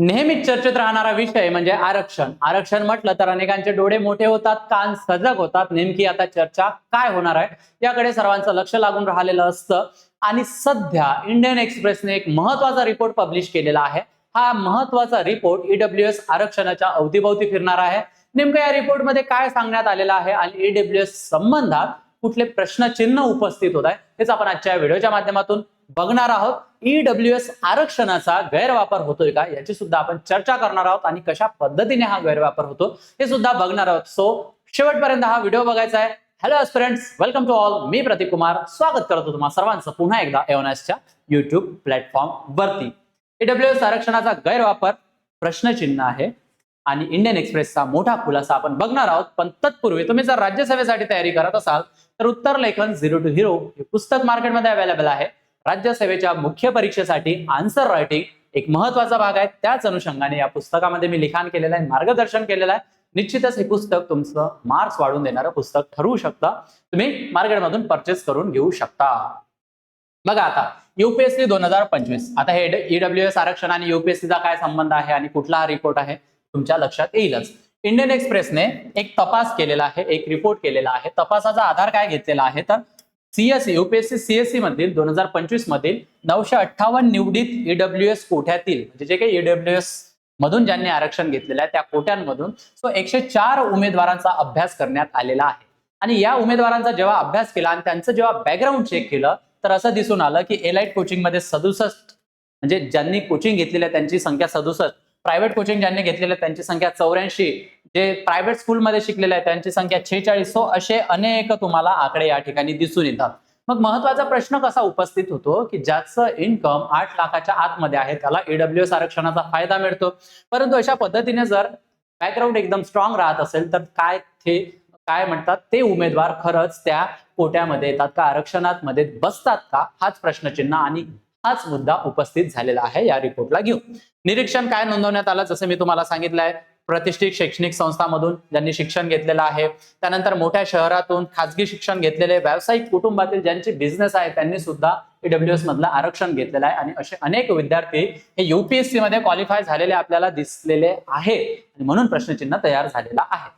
नेहमीच चर्चेत राहणारा विषय म्हणजे आरक्षण. आरक्षण म्हटलं तर अनेकांचे डोळे मोठे होतात, कान सजग होतात. नेमकी आता चर्चा काय होणार आहे याकडे सर्वांचं लक्ष लागून राहिलेलं असतं. आणि सध्या इंडियन एक्सप्रेसने एक महत्वाचा रिपोर्ट पब्लिश केलेला आहे. हा महत्वाचा रिपोर्ट ईडब्ल्यूएस आरक्षणाच्या अवतीभोवती फिरणार आहे. नेमकं या रिपोर्टमध्ये काय सांगण्यात आलेलं आहे आणि ईडब्ल्यूएस संबंधात कुठले प्रश्नचिन्ह उपस्थित होत आहे हेच आपण आजच्या व्हिडिओच्या माध्यमातून बघणार आहोत. ईडब्ल्यूएस आरक्षणाचा गैरवापर होतोय का याची सुद्धा आपण चर्चा करणार आहोत आणि कशा पद्धतीने हा गैरवापर होतो हे सुद्धा बघणार आहोत. सो शेवटपर्यंत हा व्हिडिओ बघायचा आहे. Hello friends, welcome to all. मी प्रतीक कुमार स्वागत करतो तुम्हा सर्वांचं पुन्हा एकदा एओनएसच्या युट्यूब प्लॅटफॉर्म वरती. ईडब्ल्यूएस आरक्षणाचा गैरवापर प्रश्नचिन्ह आहे आणि इंडियन एक्सप्रेसचा मोठा खुलासा आपण बघणार आहोत. पण तत्पूर्वी तुम्ही जर राज्यसेवेसाठी तयारी करत असाल तर उत्तर लेखन 0 to Hero हे पुस्तक मार्केटमध्ये अवेलेबल आहे. राज्यसेवेच्या मुख्य परीक्षेसाठी आन्सर रायटिंग एक महत्वाचा भाग आहे. त्याच अनुषंगाने या पुस्तकामध्ये मी लिखाण केलेलं आहे, मार्गदर्शन केलेलं आहे. निश्चितच हे पुस्तक तुमचं मार्क्स वाढवून देणारं पुस्तक ठरवू शकतं. तुम्ही मार्केटमधून परचेस करून घेऊ शकता. बघा आता युपीएससी 2025. आता हे ईडब्ल्यूएस आरक्षण आणि युपीएससीचा काय संबंध आहे आणि कुठला हा रिपोर्ट आहे तुमच्या लक्षात येईलच. इंडियन एक्सप्रेसने एक तपास केलेला आहे, एक रिपोर्ट केलेला आहे. तपासाचा आधार काय घेतलेला आहे तर सीएससी युपीएससी सीएससी मधील 2025 मधील 958 निवडित ईडब्ल्यूएस कोट्यातील म्हणजे जे काही ईडब्ल्यूएस मधून ज्यांनी आरक्षण घेतलेलं आहे त्या कोट्यांमधून 104 उमेदवारांचा अभ्यास करण्यात आलेला आहे. आणि या उमेदवारांचा जेव्हा अभ्यास केला आणि त्यांचं जेव्हा बॅकग्राऊंड चेक केलं तर असं दिसून आलं की एलाइट कोचिंग मध्ये 67 म्हणजे ज्यांनी कोचिंग घेतलेलं आहे त्यांची संख्या 67, प्रायव्हेट कोचिंग ज्यांनी घेतलेलं आहे त्यांची संख्या 84, जे प्रायव्हेट स्कूलमध्ये शिकलेले आहेत त्यांची संख्या 46. सो असे अनेक तुम्हाला आकडे या ठिकाणी दिसून येतात. मग महत्वाचा प्रश्न कसा उपस्थित होतो की ज्याचं इन्कम 8 लाखाच्या आतमध्ये आहे त्याला ईडब्ल्यूएस आरक्षणाचा फायदा मिळतो. परंतु अशा पद्धतीने जर बॅकग्राऊंड एकदम स्ट्रॉंग राहत असेल तर काय म्हणतात ते उमेदवार खरंच त्या कोट्यामध्ये येतात का, आरक्षणात मध्ये बसतात का, हाच प्रश्नचिन्ह आणि हाच मुद्दा उपस्थित झालेला आहे या रिपोर्टला घेऊन. निरीक्षण काय नोंदवण्यात आलं जसं मी तुम्हाला सांगितलंय, प्रतिष्ठित शैक्षणिक संस्थांमधून ज्यांनी शिक्षण घेतलेलं आहे, त्यानंतर मोठ्या शहरातून खाजगी शिक्षण घेतलेले, व्यावसायिक कुटुंबातील ज्यांचे बिझनेस आहे त्यांनी सुद्धा ईडब्ल्यूएस मधलं आरक्षण घेतलेलं आहे. आणि असे अनेक विद्यार्थी हे युपीएससी मध्ये क्वालिफाय झालेले आपल्याला दिसलेले आहे आणि म्हणून प्रश्नचिन्ह तयार झालेला आहे.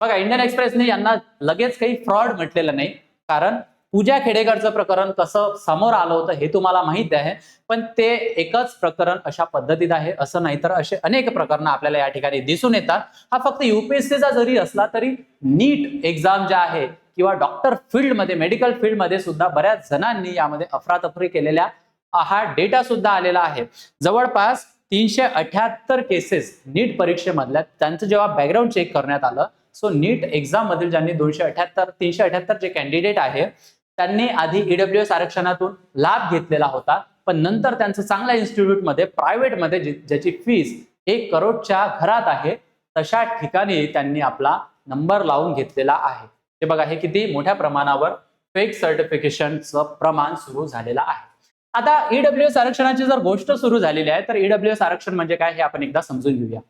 बघा इंडियन एक्सप्रेसने यांना लगेच काही फ्रॉड म्हटलेलं नाही, कारण पूजा खेडेकरचं प्रकरण कसं समोर आलं होतं हे तुम्हाला माहित आहे. पण ते एकच प्रकरण अशा पद्धतीत आहे असं नाही, तर असे अनेक प्रकरणं आपल्याला या ठिकाणी दिसून येतात. हा फक्त युपीएससीचा जरी असला तरी नीट एक्झाम ज्या आहे किंवा डॉक्टर फील्डमध्ये मेडिकल फील्डमध्ये सुद्धा बऱ्याच जणांनी यामध्ये अफरातफरी केलेल्या हा डेटा सुद्धा आलेला आहे. जवळपास 378 केसेस नीट परीक्षेमधल्या त्यांचं जेव्हा बॅकग्राऊंड चेक करण्यात आलं, सो नीट एक्झाम मधील ज्यांनी 378 जे कॅन्डिडेट आहे त्यांनी आधी ईडब्ल्यूएस आरक्षणातून लाभ घेतलेला होता, पण नंतर त्यांचं चांगल्या इन्स्टिट्यूटमध्ये प्रायव्हेटमध्ये ज्याची फीस 1 करोडच्या घरात आहे तशा ठिकाणी त्यांनी आपला नंबर लावून घेतलेला आहे. ते बघा हे किती मोठ्या प्रमाणावर फेक सर्टिफिकेशनचं प्रमाण सुरू झालेलं आहे. आता ईडब्ल्यूएस आरक्षणाची जर गोष्ट सुरू झालेली आहे तर ईडब्ल्यूएस आरक्षण म्हणजे काय हे आपण एकदा समजून घेऊया.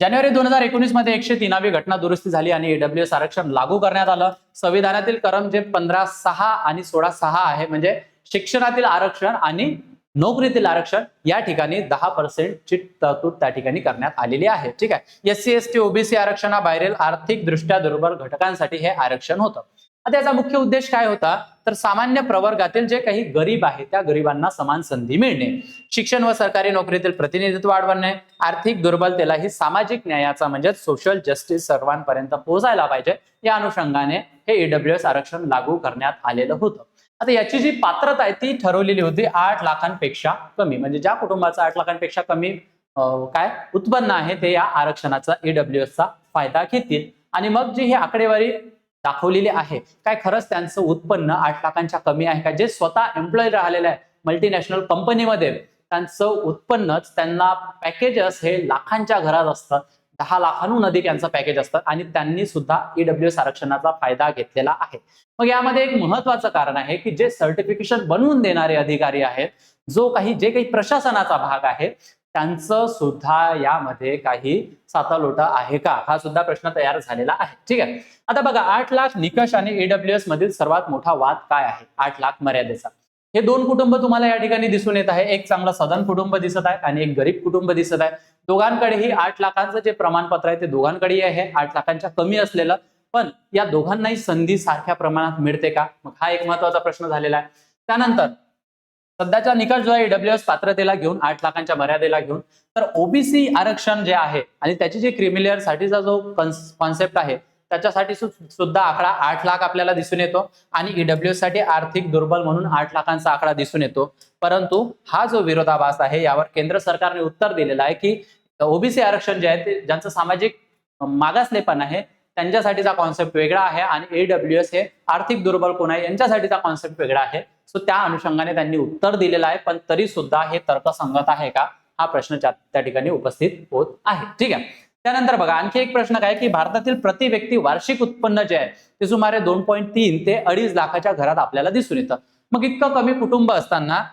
जानेवारी 2019 मध्ये 103वी घटना दुरुस्ती झाली आणि ईडब्ल्यूएस आरक्षण लागू करण्यात आलं. संविधानातील कलम जे 15.6 आणि 16.6 आहे म्हणजे शिक्षणातील आरक्षण आणि नोकरीतील आरक्षण या ठिकाणी 10% ची तरतूद त्या ठिकाणी करण्यात आलेली आहे. ठीक आहे. एससी एसटी ओबीसी आरक्षणाबाहेरील आर्थिक दृष्ट्या दुर्बल घटकांसाठी हे आरक्षण होतं. आता याचा मुख्य उद्देश काय होता तर सामान्य प्रवर्गातील जे काही गरीब आहेत त्या गरिबांना समान संधी मिळणे, शिक्षण व सरकारी नोकरीतील प्रतिनिधित्व वाढवणे, आर्थिक दुर्बलतेला ही सामाजिक न्यायाचा म्हणजे सोशल जस्टिस सर्वांपर्यंत पोहोचायला पाहिजे या अनुषंगाने हे ईडब्ल्यूएस आरक्षण लागू करण्यात आलेलं होतं. आता याची जी पात्रता आहे ती ठरवलेली होती 8 लाखांपेक्षा कमी, म्हणजे ज्या कुटुंबाचं 8 लाखांपेक्षा कमी काय उत्पन्न आहे ते या आरक्षणाचा ईडब्ल्यूएसचा फायदा घेतील. आणि मग जी ही आकडेवारी दाखवलेली आहे काय खरंच त्यांचं उत्पन्न 8 लाखांच्या कमी आहे का, जे स्वतः एम्प्लॉय राहिलेले आहे मल्टीनॅशनल कंपनीमध्ये त्यांचं उत्पन्नच त्यांना पॅकेजेस हे लाखांच्या घरात असतात, 10 लाखांहून अधिक यांचं पॅकेज असतं आणि त्यांनी सुद्धा ईडब्ल्यूएस आरक्षणाचा फायदा घेतलेला आहे. मग यामध्ये एक महत्वाचं कारण आहे की जे सर्टिफिकेशन बनवून देणारे अधिकारी आहेत, जे काही प्रशासनाचा भाग आहे त्यांचं सुद्धा यामध्ये काही सातालोटा आहे का हा सुद्धा प्रश्न तयार झालेला आहे. ठीक आहे. आता बघा 8 लाख निकष आणि ईडब्ल्यूएस मधील सर्वात मोठा वाद काय आहे 8 लाख मर्यादेचा. हे दोन कुटुंब तुम्हाला या ठिकाणी दिसून येत आहे. एक चांगला सधन कुटुंब दिसत आहे आणि एक गरीब कुटुंब दिसत आहे. दोघांकडेही 8 लाखांचं जे प्रमाणपत्र आहे ते दोघांकडेही आहे, 8 लाखांच्या कमी असलेलं. पण या दोघांनाही संधी सारख्या प्रमाणात मिळते का? मग हा एक महत्वाचा प्रश्न झालेला आहे. त्यानंतर सध्याचा निकष जो आहे ईडब्ल्यूएस पात्रतेला घेऊन, 8 लाखांच्या मर्यादेला घेऊन, तर ओबीसी आरक्षण जे आहे आणि त्याची जे क्रिमिलेअर साठीचा जो कॉन्सेप्ट आहे त्याच्यासाठी सुद्धा आकडा 8 लाख आपल्याला दिसून येतो आणि ईडब्ल्यूएस साठी आर्थिक दुर्बल म्हणून 8 लाखांचा आकडा दिसून येतो. परंतु हा जो विरोधाभास आहे यावर केंद्र सरकारने उत्तर दिलेलं आहे की ओबीसी आरक्षण जे आहे ते ज्यांचं सामाजिक मागासलेपण आहे त्यांच्यासाठीचा कॉन्सेप्ट वेगळा आहे आणि ईडब्ल्यूएस हे आर्थिक दुर्बल कोण आहे यांच्यासाठीचा कॉन्सेप्ट वेगळा आहे. सो त्या अनुषंगाने त्यांनी उत्तर दिलेलं आहे. पण तरी सुद्धा हे तर्कसंगत आहे का, हा प्रश्न त्या ठिकाणी उपस्थित होत आहे. ठीक आहे. त्यानंतर बघा आणखी एक प्रश्न काय की भारतातील प्रति व्यक्ती वार्षिक उत्पन्न जे आहे ते सुमारे 2.3 ते 2.5 लाखाच्या घरात आपल्याला दिसून येतं. मग इतकं कमी कुटुंब असताना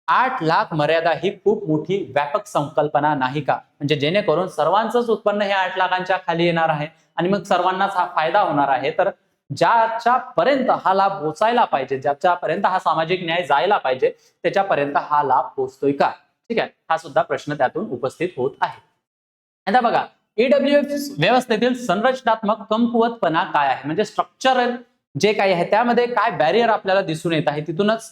8 लाख मर्यादा ही खूप मोठी व्यापक संकल्पना नाही का? म्हणजे जेणेकरून सर्वांचंच उत्पन्न हे 8 लाखांच्या खाली येणार आहे आणि मग सर्वांनाच हा फायदा होणार आहे. तर ज्याच्यापर्यंत हा लाभ पोहोचायला पाहिजे, ज्याच्यापर्यंत हा सामाजिक न्याय जायला पाहिजे त्याच्यापर्यंत हा लाभ पोहोचतोय का? ठीक आहे, हा सुद्धा प्रश्न त्यातून उपस्थित होत आहे. आता बघा ईडब्ल्यूएस व्यवस्थेतील संरचनात्मक कमकुवतपणा काय आहे, म्हणजे स्ट्रक्चरल जे काही आहे त्यामध्ये काय बॅरियर आपल्याला दिसून येत आहे, तिथूनच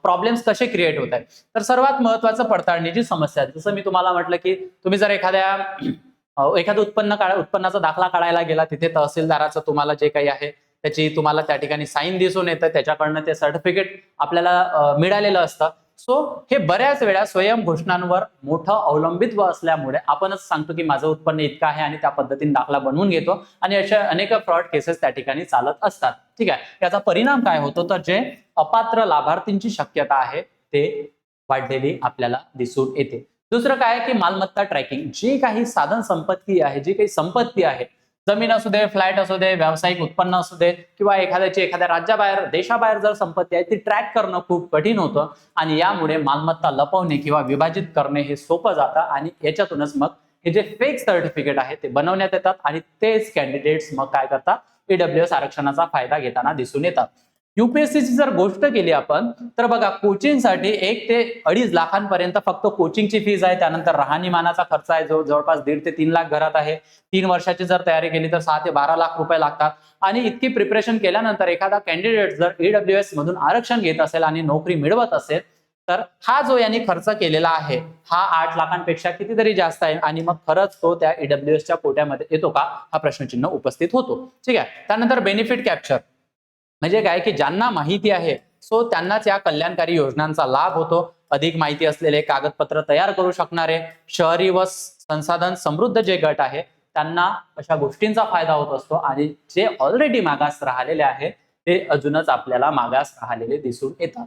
प्रॉब्लेम्स कसे क्रिएट होत आहेत. तर सर्वात महत्वाचं पडताळणीची समस्या आहे. जसं मी तुम्हाला म्हटलं की तुम्ही जर एखादं उत्पन्नाचा दाखला काढायला गेला, तिथे तहसीलदाराचं तुम्हाला जे काही आहे त्याची तुम्हाला त्या ठिकाणी साईन दिसून येतं, त्याच्याकडनं ते सर्टिफिकेट आपल्याला मिळालेलं असतं. सो हे बऱ्याच वेळा स्वयं घोषणांवर मोठं अवलंबित्व असल्यामुळे आपणच सांगतो की माझं उत्पन्न इतकं आहे आणि त्या पद्धतीने दाखला बनवून घेतो आणि अशा अनेक फ्रॉड केसेस त्या ठिकाणी चालत असतात. ठीक आहे, याचा परिणाम काय होतो तर जे अपात्र लाभार्थींची शक्यता आहे ते वाढलेली आपल्याला दिसून येते. दुसरं काय की मालमत्ता ट्रॅकिंग, जी काही साधन संपत्ती आहे, जी काही संपत्ती आहे, जमीन असू दे, फ्लॅट असू दे, व्यावसायिक उत्पन्न असू दे किंवा एखाद्या राज्याबाहेर देशाबाहेर जर संपत्ती आहे ती ट्रॅक करणं खूप कठीण होतं आणि यामुळे मालमत्ता लपवणे किंवा विभाजित करणे हे सोपं जातं आणि याच्यातूनच मग हे जे फेक सर्टिफिकेट आहे ते बनवण्यात येतात आणि तेच कॅन्डिडेट्स मग काय करतात, ईडब्ल्यूएस आरक्षणाचा फायदा घेताना दिसून येतात. युपीएससीची जर गोष्ट केली आपण तर बघा कोचिंगसाठी 1 ते 2.5 लाखांपर्यंत फक्त कोचिंगची फीज आहे. त्यानंतर राहणीमानाचा खर्च आहे जो जवळपास 1.5 ते 3 लाख घरात आहे. 3 वर्षाची जर तयारी केली तर 6 ते 12 लाख रुपये लागतात आणि इतकी प्रिपरेशन केल्यानंतर एखादा कॅन्डिडेट जर ईडब्ल्यूएस मधून आरक्षण घेत असेल आणि नोकरी मिळवत असेल तर हा जो यांनी खर्च केलेला आहे हा 8 लाखांपेक्षा कितीतरी जास्त आहे आणि मग खरंच तो त्या ईडब्ल्यूएसच्या कोट्यामध्ये येतो का, हा प्रश्नचिन्ह उपस्थित होतो. ठीक आहे. त्यानंतर बेनिफिट कॅप्चर म्हणजे काय की ज्यांना माहिती आहे सो त्यांनाच या कल्याणकारी योजनांचा लाभ होतो. अधिक माहिती असलेले कागदपत्र तयार करू शकणारे शहरी व संसाधन समृद्ध जे गट आहे त्यांना अशा गोष्टींचा फायदा होत असतो आणि जे ऑलरेडी मागास राहिलेले आहे ते अजूनच आपल्याला मागास राहिलेले दिसून येतात.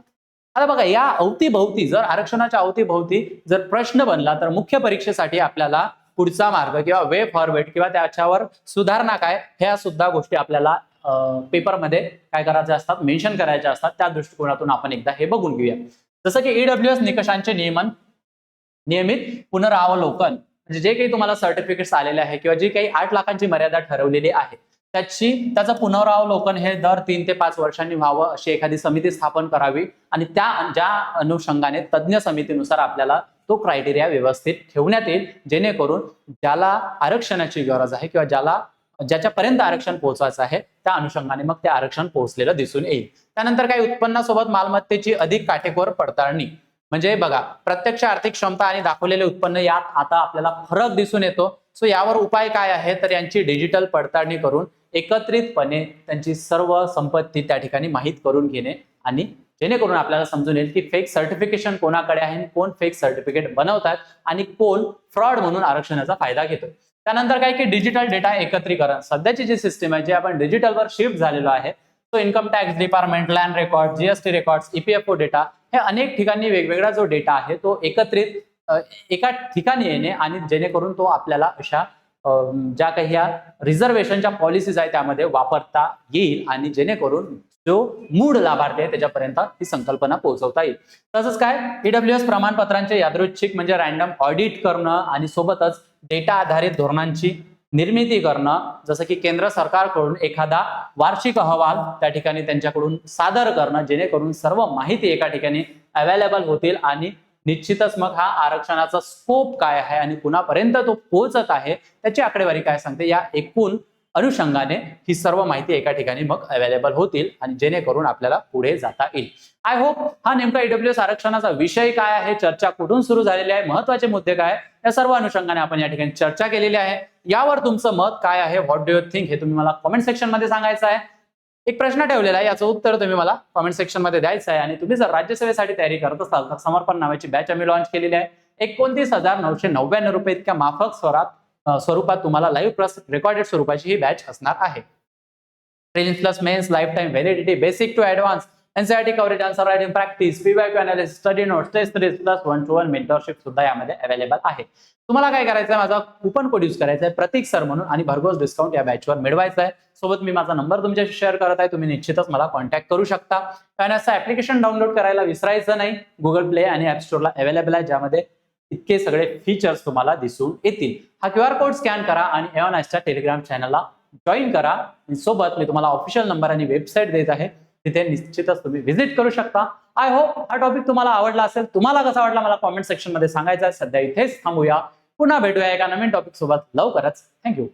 आता बघा या अवतीभोवती जर आरक्षणाच्या अवतीभोवती जर प्रश्न बनला तर मुख्य परीक्षेसाठी आपल्याला पुढचा मार्ग किंवा वे फॉरवर्ड किंवा त्याच्यावर सुधारणा काय ह्या सुद्धा गोष्टी आपल्याला पेपरमध्ये काय करायचे असतात, मेन्शन करायचे असतात. त्या दृष्टिकोनातून आपण एकदा हे बघून घेऊया. जसं की ईडब्ल्यूएस निकषांचे नियमित पुनरावलोकन, म्हणजे जे काही तुम्हाला सर्टिफिकेट्स आलेले आहे किंवा जी काही 8 लाखांची मर्यादा ठरवलेली आहे त्याचं पुनरावलोकन हे दर 3 ते 5 वर्षांनी व्हावं अशी एखादी समिती स्थापन करावी आणि ज्या अनुषंगाने तज्ञ समितीनुसार आपल्याला तो क्रायटेरिया व्यवस्थित ठेवण्यात येईल जेणेकरून ज्याला आरक्षणाची गरज आहे किंवा ज्याच्यापर्यंत आरक्षण पोहोचायचं आहे त्या अनुषंगाने मग ते आरक्षण पोहोचलेलं दिसून येईल. त्यानंतर काही उत्पन्नासोबत मालमत्तेची अधिक काटेकोर पडताळणी, म्हणजे बघा प्रत्यक्ष आर्थिक क्षमता आणि दाखवलेले उत्पन्न यात आता आपल्याला फरक दिसून येतो. सो यावर उपाय काय आहे तर यांची डिजिटल पडताळणी करून एकत्रितपणे त्यांची सर्व संपत्ती त्या ठिकाणी माहीत करून घेणे आणि जेणेकरून आपल्याला समजून येईल की फेक सर्टिफिकेशन कोणाकडे आहे, कोण फेक सर्टिफिकेट बनवतात आणि कोण फ्रॉड म्हणून आरक्षणाचा फायदा घेतो. त्यानंतर काय की डिजिटल डेटा एकत्रीकरण, सध्याची जी सिस्टीम आहे जे आपण डिजिटलवर शिफ्ट झालेलो आहे तो income tax department, land record, GST records, EPFO data हे अनेक ठिकाणी वेगवेगळा जो डेटा आहे तो एकत्रित एका ठिकाणी येणे आणि जेणेकरून तो आपल्याला अशा ज्या काही या रिझर्वेशनच्या पॉलिसीज आहे त्यामध्ये वापरता येईल आणि जेणेकरून जो मूळ लाभार्थी आहे त्याच्यापर्यंत ही संकल्पना पोहोचवता येईल. तसंच काय ईडब्ल्यूएस प्रमाणपत्रांचे यादृच्छिक म्हणजे रॅन्डम ऑडिट करणं आणि सोबतच डेटा आधारित धोरणांची निर्मिती करणं, जसं की केंद्र सरकारकडून एखादा वार्षिक अहवाल त्या ठिकाणी त्यांच्याकडून सादर करणं, जेणेकरून सर्व माहिती एका ठिकाणी अवेलेबल होतील आणि निश्चितच मग हा आरक्षणाचा स्कोप काय आहे आणि कुणापर्यंत तो पोहोचत आहे त्याची आकडेवारी काय सांगते, या एकूण अनुषंगाने ही सर्व माहिती एका ठिकाणी मग अवेलेबल होतील आणि जेणेकरून आपल्याला पुढे जाता येईल. आय होप हा नेमका ईडब्ल्यूएस आरक्षणाचा विषय काय आहे, चर्चा कुठून सुरू झालेली आहे, महत्वाचे मुद्दे काय, या सर्व अनुषंगाने आपण या ठिकाणी चर्चा केलेली आहे. यावर तुमचं मत काय आहे, व्हॉट डू यू थिंक, हे तुम्ही मला कमेंट सेक्शन मध्ये सांगायचं आहे. एक प्रश्न ठेवलेला आहे, याचं उत्तर तुम्ही मला कमेंट सेक्शन मध्ये द्यायचं आहे. आणि तुम्ही जर राज्यसेवेसाठी तयारी करत असाल तर समर्पण नावाची बॅच आम्ही लॉन्च केलेली आहे. 29,999 रुपये इतक्या माफक स्वरूपात तुम्हाला लाईव्ह प्लस रेकॉर्डेड स्वरूपाची ही बॅच असणार आहे. Prelims plus mains, lifetime validity, basic to advance, NCERT coverage, answer writing practice, PYQ analysis, study notes, test series plus 1-to-1 mentorship सुद्धा यामध्ये अवेलेबल आहे. तुम्हाला काय करायचं आहे, माझा कुपन कोड यूज करायचा आहे प्रतीक सर म्हणून आणि भरघोस डिस्काउंट या बॅचवर मिळवायचा आहे. सोबत मी माझा नंबर तुमच्याशी शेअर करत आहे, तुम्ही निश्चितच मला कॉन्टॅक्ट करू शकता. आणि असं ऍप्लिकेशन डाउनलोड करायला विसरायचं नाही. गुगल प्ले आणि ऍप स्टोअरला अवेलेबल आहे, ज्यामध्ये इतके सगळे फीचर्स तुम्हाला दिसून येतील. हा QR कोड स्कॅन करा आणि एओनासच्या टेलिग्राम चॅनलला जॉईन करा. सोबत मी तुम्हाला ऑफिशियल नंबर आणि वेबसाईट देत आहे, तिथे निश्चितच तुम्ही व्हिजिट करू शकता. आय होप हा टॉपिक तुम्हाला आवडला असेल. तुम्हाला कसा वाटला मला कॉमेंट सेक्शन मध्ये सांगायचं आहे. सध्या इथेच थांबूया, पुन्हा भेटूया एका नवीन टॉपिक सोबत लवकरच. थँक्यू.